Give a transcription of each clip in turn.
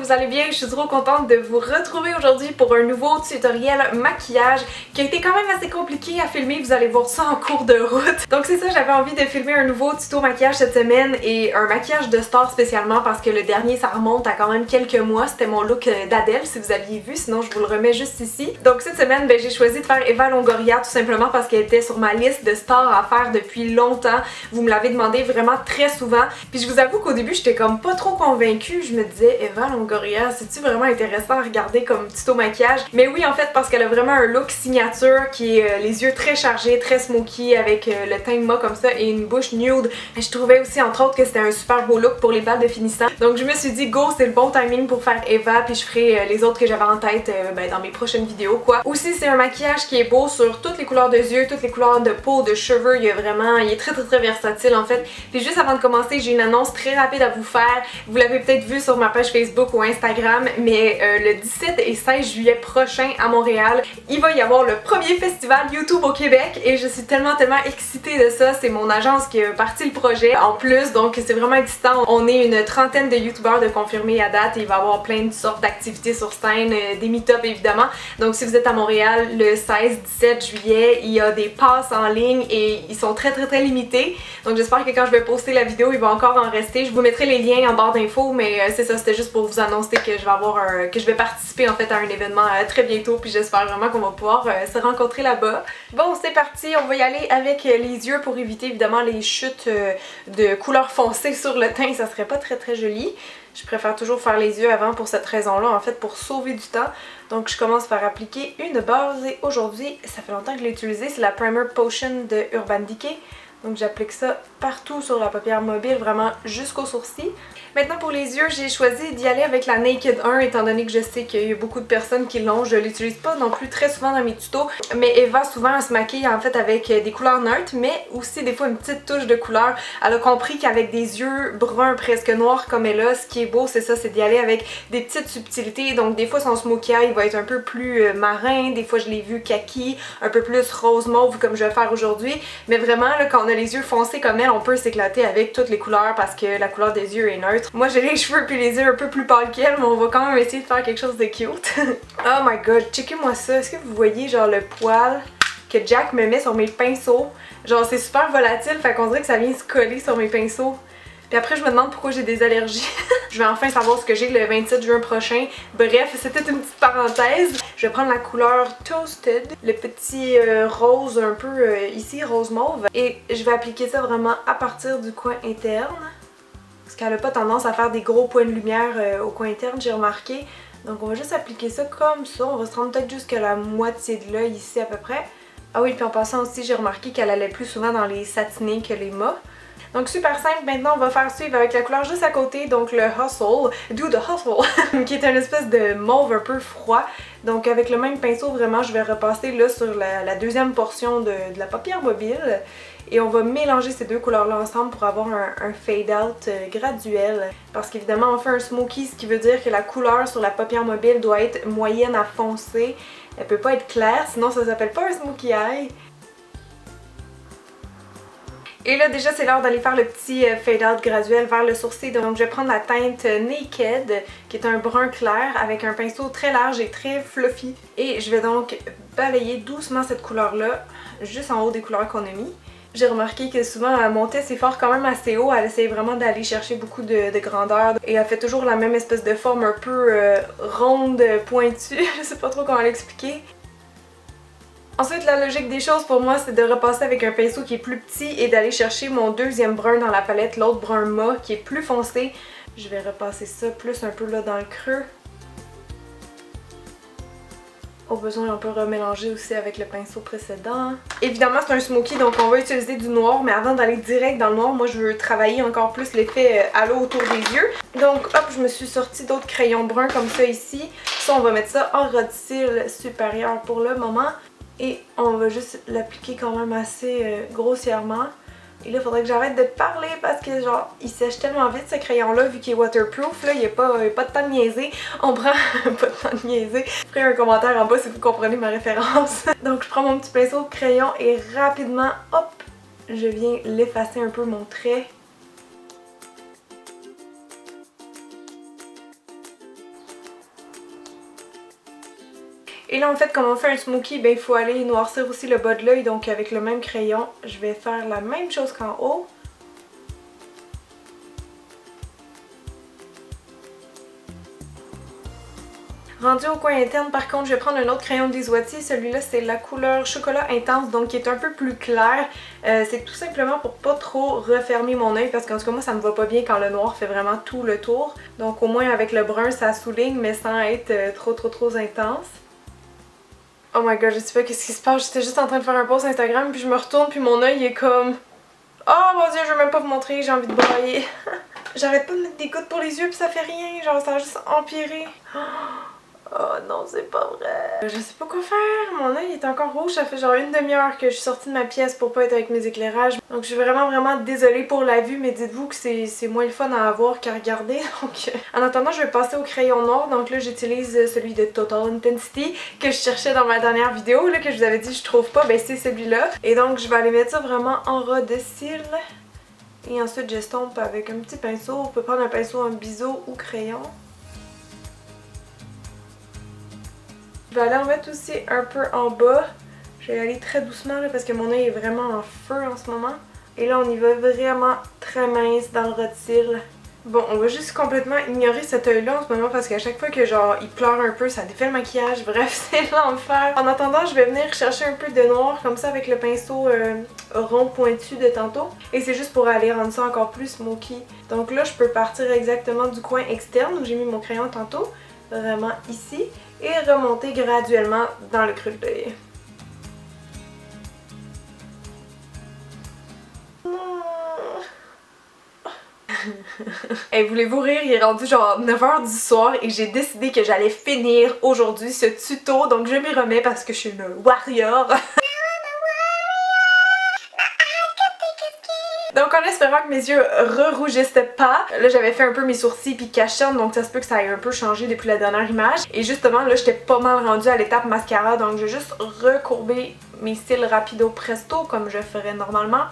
vous allez bien? Je suis trop contente de vous retrouver aujourd'hui pour un nouveau tutoriel maquillage qui a été quand même assez compliqué à filmer, vous allez voir ça en cours de route. Donc c'est ça, j'avais envie de filmer un nouveau tuto maquillage cette semaine et un maquillage de star spécialement parce que le dernier ça remonte à quand même quelques mois, c'était mon look d'Adèle si vous aviez vu, sinon je vous le remets juste ici. Donc cette semaine j'ai choisi de faire Eva Longoria tout simplement parce qu'elle était sur ma liste de stars à faire depuis longtemps. Vous me l'avez demandé vraiment très souvent. Puis je vous avoue qu'au début j'étais comme pas trop convaincue, je me disais Eva Longoria, c'est-tu vraiment intéressant à regarder comme tuto maquillage? Mais oui en fait parce qu'elle a vraiment un look signature qui est les yeux très chargés, très smoky avec le teint mat comme ça et une bouche nude. Et je trouvais aussi entre autres que c'était un super beau look pour les balles de finissant. Donc je me suis dit go, c'est le bon timing pour faire Eva puis je ferai les autres que j'avais en tête dans mes prochaines vidéos quoi. Aussi c'est un maquillage qui est beau sur toutes les couleurs de yeux, toutes les couleurs de peau, de cheveux, il est très versatile en fait. Puis juste avant de commencer, j'ai une annonce très rapide à vous faire. Vous l'avez peut-être vu sur ma page Facebook ou Instagram, mais le 17 et 16 juillet prochain à Montréal, il va y avoir le premier festival YouTube au Québec et je suis tellement excitée de ça. C'est mon agence qui a parti le projet en plus, donc c'est vraiment excitant. On est une trentaine de youtubeurs de confirmés à date et il va y avoir plein de sortes d'activités sur scène, des meet-up évidemment. Donc si vous êtes à Montréal le 16-17 juillet, il y a des passes en ligne et ils sont très limités. Donc j'espère que quand je vais poster la vidéo, il va encore en rester. Je vous mettrai les liens en barre d'infos, mais c'est ça, c'était juste pour vous annoncer que je vais participer en fait à un événement très bientôt, puis j'espère vraiment qu'on va pouvoir se rencontrer là-bas. Bon, c'est parti, on va y aller avec les yeux pour éviter évidemment les chutes de couleur foncée sur le teint, ça serait pas très joli. Je préfère toujours faire les yeux avant pour cette raison-là, en fait pour sauver du temps. Donc je commence par appliquer une base et aujourd'hui, ça fait longtemps que je l'ai utilisée, c'est la Primer Potion de Urban Decay. Donc j'applique ça partout sur la paupière mobile, vraiment jusqu'au sourcil. Maintenant pour les yeux, j'ai choisi d'y aller avec la Naked 1 étant donné que je sais qu'il y a beaucoup de personnes qui l'ont. Je l'utilise pas non plus très souvent dans mes tutos, mais Eva souvent elle se maquille en fait avec des couleurs neutres, mais aussi des fois une petite touche de couleur. Elle a compris qu'avec des yeux bruns presque noirs comme elle a, ce qui est beau c'est ça, c'est d'y aller avec des petites subtilités. Donc des fois son smokey eye va être un peu plus marin, des fois je l'ai vu kaki, un peu plus rose mauve comme je vais faire aujourd'hui. Mais vraiment là, quand on a les yeux foncés comme elle, on peut s'éclater avec toutes les couleurs parce que la couleur des yeux est neutre. Moi j'ai les cheveux puis les yeux un peu plus pâles qu'elle, mais on va quand même essayer de faire quelque chose de cute. Oh my god, checkez-moi ça. Est-ce que vous voyez genre le poil que Jack me met sur mes pinceaux? Genre c'est super volatile, fait qu'on dirait que ça vient se coller sur mes pinceaux. Puis après je me demande pourquoi j'ai des allergies. Je vais enfin savoir ce que j'ai le 27 juin prochain. Bref, c'était une petite parenthèse. Je vais prendre la couleur Toasted, le petit rose un peu ici, rose mauve. Et je vais appliquer ça vraiment à partir du coin interne. Parce qu'elle n'a pas tendance à faire des gros points de lumière au coin interne, j'ai remarqué. Donc on va juste appliquer ça comme ça. On va se rendre peut-être jusqu'à la moitié de l'œil ici à peu près. Ah oui, puis en passant aussi, j'ai remarqué qu'elle allait plus souvent dans les satinés que les mats. Donc super simple, maintenant on va faire suivre avec la couleur juste à côté, donc le Hustle, Do the Hustle, qui est une espèce de mauve un peu froid. Donc avec le même pinceau vraiment je vais repasser là sur la deuxième portion de la paupière mobile. Et on va mélanger ces deux couleurs-là ensemble pour avoir un fade-out graduel. Parce qu'évidemment on fait un smoky, ce qui veut dire que la couleur sur la paupière mobile doit être moyenne à foncé. Elle peut pas être claire, sinon ça s'appelle pas un smoky eye. Et là déjà c'est l'heure d'aller faire le petit fade out graduel vers le sourcil. Donc je vais prendre la teinte Naked qui est un brun clair avec un pinceau très large et très fluffy. Et je vais donc balayer doucement cette couleur là juste en haut des couleurs qu'on a mis. J'ai remarqué que souvent elle montait ses forts quand même assez haut, elle essayait vraiment d'aller chercher beaucoup de grandeur et elle fait toujours la même espèce de forme un peu ronde, pointue, je sais pas trop comment l'expliquer. Ensuite, la logique des choses pour moi, c'est de repasser avec un pinceau qui est plus petit et d'aller chercher mon deuxième brun dans la palette, l'autre brun mat qui est plus foncé. Je vais repasser ça plus un peu là dans le creux. Au besoin, on peut remélanger aussi avec le pinceau précédent. Évidemment, c'est un smoky, donc on va utiliser du noir, mais avant d'aller direct dans le noir, moi je veux travailler encore plus l'effet halo autour des yeux. Donc hop, je me suis sorti d'autres crayons bruns comme ça ici. Ça, on va mettre ça en ras de cils supérieur pour le moment. Et on va juste l'appliquer quand même assez grossièrement. Et là, il faudrait que j'arrête de parler parce que genre, il sèche tellement vite ce crayon-là vu qu'il est waterproof. Là, il n'y a pas de temps de niaiser. On prend pas de temps de niaiser. Je ferai un commentaire en bas si vous comprenez ma référence. Donc, je prends mon petit pinceau de crayon et rapidement, hop, je viens l'effacer un peu mon trait. Et là en fait comme on fait un smoky, ben il faut aller noircir aussi le bas de l'œil, donc avec le même crayon, je vais faire la même chose qu'en haut. Rendu au coin interne, par contre, je vais prendre un autre crayon de Lizotti. Celui-là, c'est la couleur chocolat intense, donc qui est un peu plus clair. C'est tout simplement pour pas trop refermer mon œil, parce qu'en tout cas, moi, ça me va pas bien quand le noir fait vraiment tout le tour. Donc au moins, avec le brun, ça souligne, mais sans être trop intense. Oh my god, je sais pas qu'est-ce qui se passe. J'étais juste en train de faire un post Instagram, puis je me retourne, puis mon œil est comme... Oh mon dieu, je veux même pas vous montrer, j'ai envie de brailler. J'arrête pas de mettre des gouttes pour les yeux, puis ça fait rien. Genre, ça a juste empiré. Oh non, c'est pas vrai. Je sais pas quoi faire. Mon œil est encore rouge. Ça fait genre une demi-heure que je suis sortie de ma pièce pour pas être avec mes éclairages. Donc je suis vraiment désolée pour la vue, mais dites-vous que c'est moins le fun à avoir qu'à regarder. Donc en attendant, je vais passer au crayon noir. Donc là, j'utilise celui de Total Intensity que je cherchais dans ma dernière vidéo, là, que je vous avais dit je trouve pas. Ben c'est celui-là. Et donc je vais aller mettre ça vraiment en ras de cils. Et ensuite, j'estompe avec un petit pinceau. On peut prendre un pinceau en biseau ou crayon. Je vais aller en mettre aussi un peu en bas. Je vais aller très doucement là, parce que mon œil est vraiment en feu en ce moment. Et là, on y va vraiment très mince dans le ras de cils. Bon, on va juste complètement ignorer cet œil-là en ce moment parce qu'à chaque fois que genre il pleure un peu, ça défait le maquillage. Bref, c'est l'enfer. En attendant, je vais venir chercher un peu de noir comme ça avec le pinceau rond pointu de tantôt. Et c'est juste pour aller rendre ça encore plus smoky. Donc là, je peux partir exactement du coin externe où j'ai mis mon crayon tantôt. Vraiment ici. Et remonter graduellement dans le creux de l'œil. Hey, voulez-vous rire? Il est rendu genre 9h du soir et j'ai décidé que j'allais finir aujourd'hui ce tuto. Donc je m'y remets parce que je suis une warrior. Donc en espérant que mes yeux re-rougissent pas, là j'avais fait un peu mes sourcils puis cachette, donc ça se peut que ça ait un peu changé depuis la dernière image. Et justement là j'étais pas mal rendue à l'étape mascara, donc je vais juste recourber mes cils rapido presto comme je ferais normalement.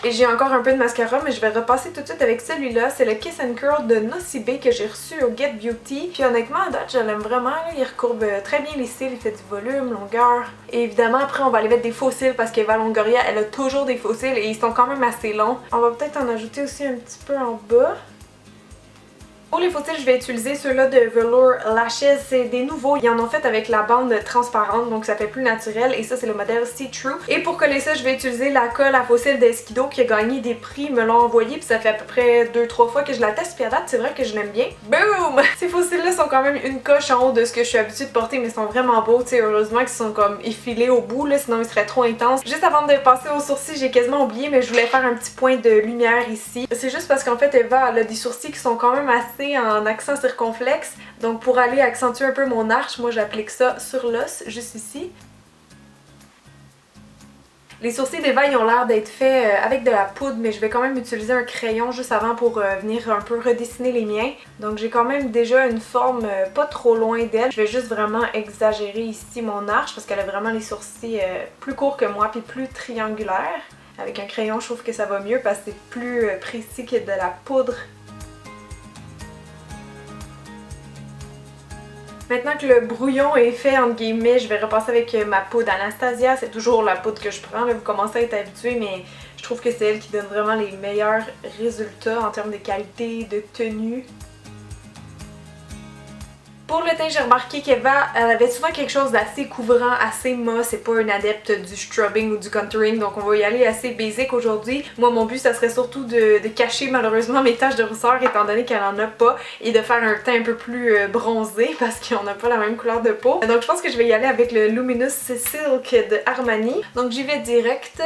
Et j'ai encore un peu de mascara, mais je vais repasser tout de suite avec celui-là. C'est le Kiss and Curl de Nocibé que j'ai reçu au Get Beauty. Puis honnêtement, à date, je l'aime vraiment. Là. Il recourbe très bien les cils, il fait du volume, longueur. Et évidemment, après, on va aller mettre des faux cils parce qu'Eva Longoria, elle a toujours des faux cils et ils sont quand même assez longs. On va peut-être en ajouter aussi un petit peu en bas. Pour les faux cils, je vais utiliser ceux-là de Velour Lashes. C'est des nouveaux. Ils en ont fait avec la bande transparente, donc ça fait plus naturel. Et ça, c'est le modèle See True. Et pour coller ça, je vais utiliser la colle à faux cils d'Esquido qui a gagné des prix. Ils me l'ont envoyé, puis ça fait à peu près 2-3 fois que je la teste. Puis à date, c'est vrai que je l'aime bien. Boom! Ces faux cils-là sont quand même une coche en haut de ce que je suis habituée de porter, mais ils sont vraiment beaux. Tu sais, heureusement qu'ils sont comme effilés au bout, là, sinon ils seraient trop intenses. Juste avant de passer aux sourcils, j'ai quasiment oublié, mais je voulais faire un petit point de lumière ici. C'est juste parce qu'en fait, Eva, elle a des sourcils qui sont quand même assez en accent circonflexe, donc pour aller accentuer un peu mon arche, moi j'applique ça sur l'os, juste ici. Les sourcils d'Eva, ils ont l'air d'être faits avec de la poudre, mais je vais quand même utiliser un crayon juste avant pour venir un peu redessiner les miens. Donc j'ai quand même déjà une forme pas trop loin d'elle. Je vais juste vraiment exagérer ici mon arche parce qu'elle a vraiment les sourcils plus courts que moi puis plus triangulaires. Avec un crayon, je trouve que ça va mieux parce que c'est plus précis que de la poudre. Maintenant que le brouillon est fait, entre guillemets, je vais repasser avec ma poudre Anastasia. C'est toujours la poudre que je prends, là, vous commencez à être habitués, mais je trouve que c'est elle qui donne vraiment les meilleurs résultats en termes de qualité, de tenue. Pour le teint, j'ai remarqué qu'Eva, elle avait souvent quelque chose d'assez couvrant, assez mat. C'est pas une adepte du scrubbing ou du contouring, donc on va y aller assez basic aujourd'hui. Moi, mon but, ça serait surtout de cacher malheureusement mes taches de rousseur, étant donné qu'elle en a pas, et de faire un teint un peu plus bronzé, parce qu'on n'a pas la même couleur de peau. Donc je pense que je vais y aller avec le Luminous Silk de Armani. Donc j'y vais direct.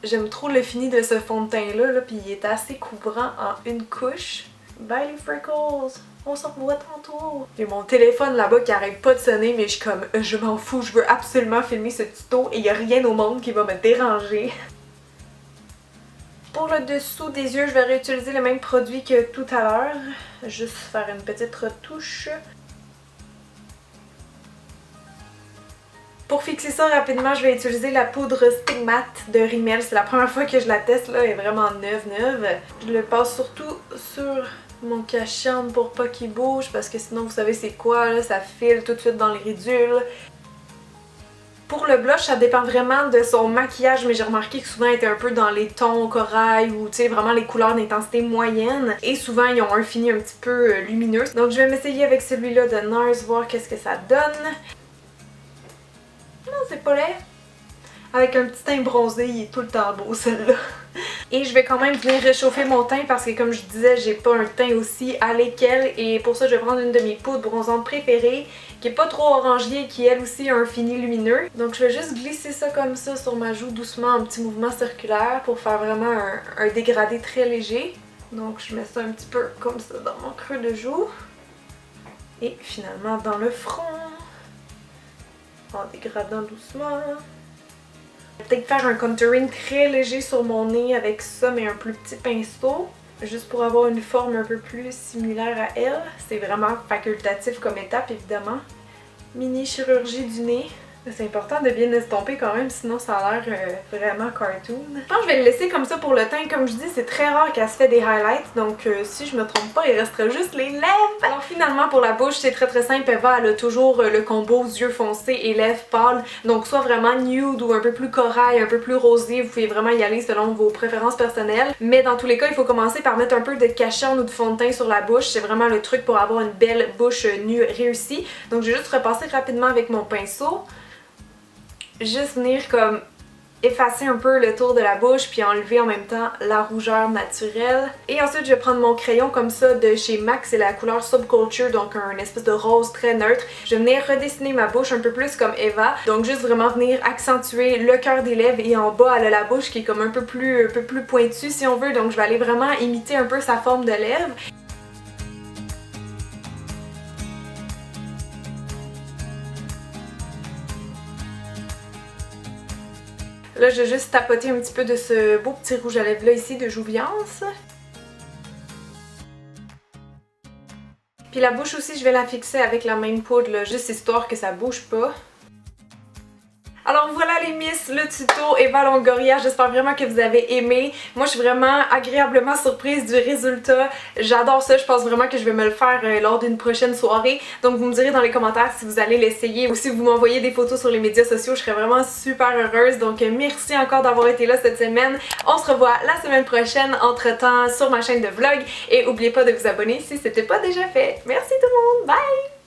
J'aime trop le fini de ce fond de teint-là, puis il est assez couvrant en une couche. Bye les freckles! On se revoit tantôt! J'ai mon téléphone là-bas qui arrête pas de sonner, mais je suis comme, je m'en fous, je veux absolument filmer ce tuto et il y a rien au monde qui va me déranger. Pour le dessous des yeux, je vais réutiliser le même produit que tout à l'heure. Juste faire une petite retouche. Pour fixer ça rapidement, je vais utiliser la poudre Stigmat de Rimmel. C'est la première fois que je la teste, là, elle est vraiment neuve. Je le passe surtout sur mon cache-cerne pour pas qu'il bouge parce que sinon vous savez c'est quoi là, ça file tout de suite dans les ridules. Pour le blush, ça dépend vraiment de son maquillage, mais j'ai remarqué que souvent elle était un peu dans les tons corail ou tu sais vraiment les couleurs d'intensité moyenne. Et souvent ils ont un fini un petit peu lumineux. Donc je vais m'essayer avec celui-là de NARS, voir qu'est-ce que ça donne. Non, c'est pas laid. Avec un petit teint bronzé, il est tout le temps beau celui-là. Et je vais quand même venir réchauffer mon teint parce que comme je disais, j'ai pas un teint aussi allé qu'elle. Et pour ça, je vais prendre une de mes poudres bronzantes préférées qui est pas trop orangée et qui elle aussi a un fini lumineux. Donc je vais juste glisser ça comme ça sur ma joue doucement en petit mouvement circulaire pour faire vraiment un dégradé très léger. Donc je mets ça un petit peu comme ça dans mon creux de joue. Et finalement dans le front. En dégradant doucement. Peut-être faire un contouring très léger sur mon nez avec ça, mais un plus petit pinceau. Juste pour avoir une forme un peu plus similaire à elle. C'est vraiment facultatif comme étape, évidemment. Mini chirurgie du nez. C'est important de bien estomper quand même, sinon ça a l'air vraiment cartoon. Je pense que je vais le laisser comme ça pour le teint. Comme je dis, c'est très rare qu'elle se fait des highlights, donc si je me trompe pas, il resterait juste les lèvres. Alors finalement, pour la bouche, c'est très simple. Eva, elle a toujours le combo yeux foncés et lèvres pâles, donc soit vraiment nude ou un peu plus corail, un peu plus rosé. Vous pouvez vraiment y aller selon vos préférences personnelles. Mais dans tous les cas, il faut commencer par mettre un peu de cache-cerne ou de fond de teint sur la bouche. C'est vraiment le truc pour avoir une belle bouche nue réussie. Donc je vais juste repasser rapidement avec mon pinceau. Juste venir comme effacer un peu le tour de la bouche puis enlever en même temps la rougeur naturelle. Et ensuite je vais prendre mon crayon comme ça de chez MAC, c'est la couleur Subculture, donc un espèce de rose très neutre. Je vais venir redessiner ma bouche un peu plus comme Eva, donc juste vraiment venir accentuer le cœur des lèvres et en bas elle a la bouche qui est comme un peu plus pointue si on veut, donc je vais aller vraiment imiter un peu sa forme de lèvres. Là, je vais juste tapoter un petit peu de ce beau petit rouge à lèvres là ici de Jouviance. Puis la bouche aussi, je vais la fixer avec la même poudre là, juste histoire que ça bouge pas. Alors voilà les miss, le tuto Eva Longoria, j'espère vraiment que vous avez aimé. Moi je suis vraiment agréablement surprise du résultat, j'adore ça, je pense vraiment que je vais me le faire lors d'une prochaine soirée. Donc vous me direz dans les commentaires si vous allez l'essayer ou si vous m'envoyez des photos sur les médias sociaux, je serais vraiment super heureuse. Donc merci encore d'avoir été là cette semaine, on se revoit la semaine prochaine entre temps sur ma chaîne de vlog et n'oubliez pas de vous abonner si ce n'était pas déjà fait. Merci tout le monde, bye!